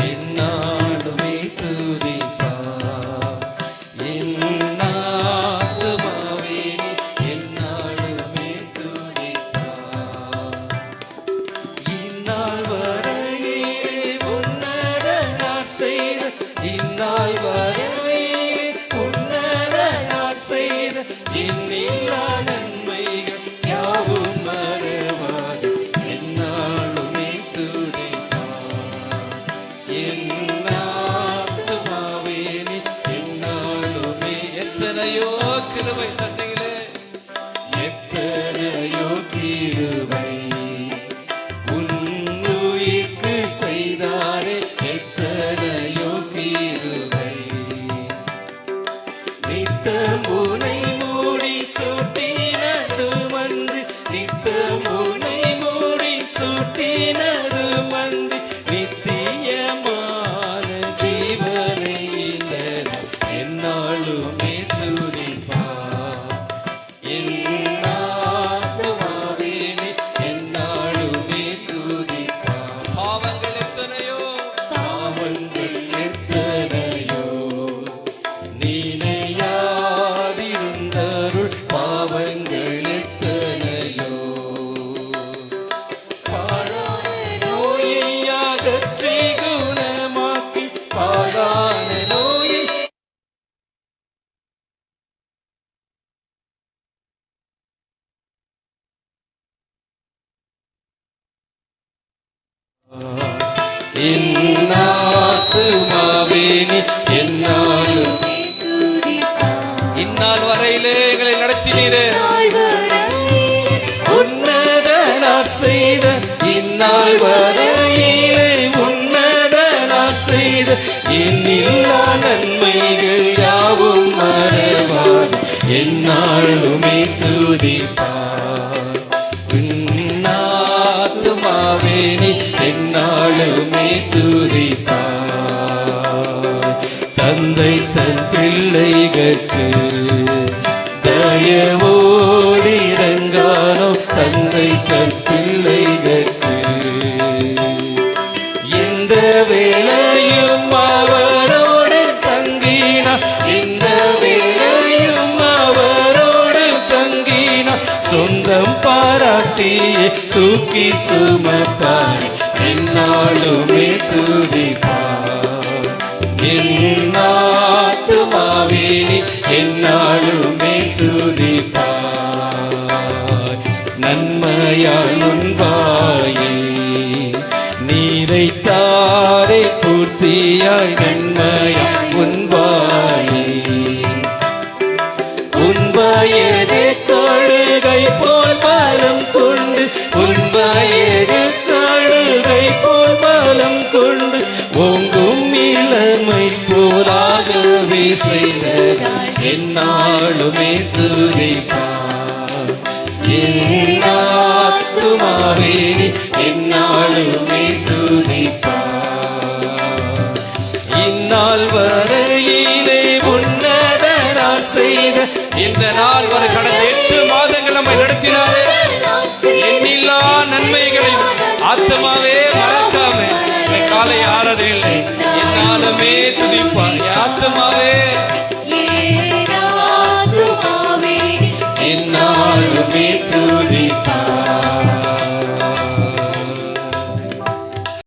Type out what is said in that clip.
என்னாலுமே துதிப்பா. என் ஆத்துமாவே என்னாலுமே துதிப்பா. இந்நாள் வரையிலே உன்னத நான் செய்த, இந்நாள் வரையிலே உன்னத நான் செய்த இன்னில்லா நன்மைகள் யாவும் மறவாது. என்னாலுமே துதிப்பா. என் ஆத்துமாவே என்னாலுமே. எத்தனையோ கிருபை தந்தைகளே, எத்தனையோ கிருபை உன்னுயிர்க்கு செய்தாரே. எத்தனையோ கிருபை நித்தம் உனை மூடி சூட்டினதுமன்றி, நித்தம் உனை மூடி சூட்டினதுமன்றி நித்தியமான ஜீவனை என்னாலுமே துதிப்பா. என் ஆத்துமாவே என்னாலுமே துதிப்பா. பாவங்கள் எத்தனையோ, பாவங்கள் எத்தனையோ நீனையாதிருந்தருள். பாவங்கள் எத்தனையோ பாழான நோயை அகற்றி குணமாக்கி, பாழான நோயை என் ஆத்துமாவே என்னாலும். இந்நாள் வரையிலே எங்களை நடத்தினீரே, உன்னத நான் செய்த, இந்நாள் வரையிலே உன்னத நான் செய்த இன்னில்லா நன்மைகள் யாவும் மறவாது. என்னாலுமே துதிப்பா. ஆத்துமாவே என்னாலுமே துதிப்பா. தந்தை தன் பிள்ளைகட்கு தயவோடு இறங்கானோ. தந்தை தன் பிள்ளைகட்கு எந்த வேளையும் அவரோடு தங்கினார். எந்த வேளையும் அவரோடு தங்கினார். சொந்தம் பாராட்டியே தூக்கி சுமப்பார். என்னாலுமே துதிப்பா. என் ஆத்துமாவே என்னாலுமே துதிப்பா. நன்மையால் உன்பாயே நீரைத்தாரே பூர்த்தியாய். நன்மையால் உன்பாயே உன்பாயதே கழுகை போல் பலம் கொண்டு, உன்பாயது கழுகை போல் பலம் கொண்டு ஓங்கும் இளமை போலாகவே செய்ததாய். என்னாலுமே துதிப்பா. என் ஆத்துமாவே என்னாலுமே துதிப்பா. இந்நாள் வரையிலே உன்னத நான் செய்த, இந்த நாள் வரை கடந்த 8 மாதங்கள் நம்மை நடத்தினாரே. எண்ணில்லா நன்மைகளையும் ஆத்துமாவே மறக்காம காலை ஆறதில்லை. என்னாலுமே துதிப்பா. ஆத்துமாவே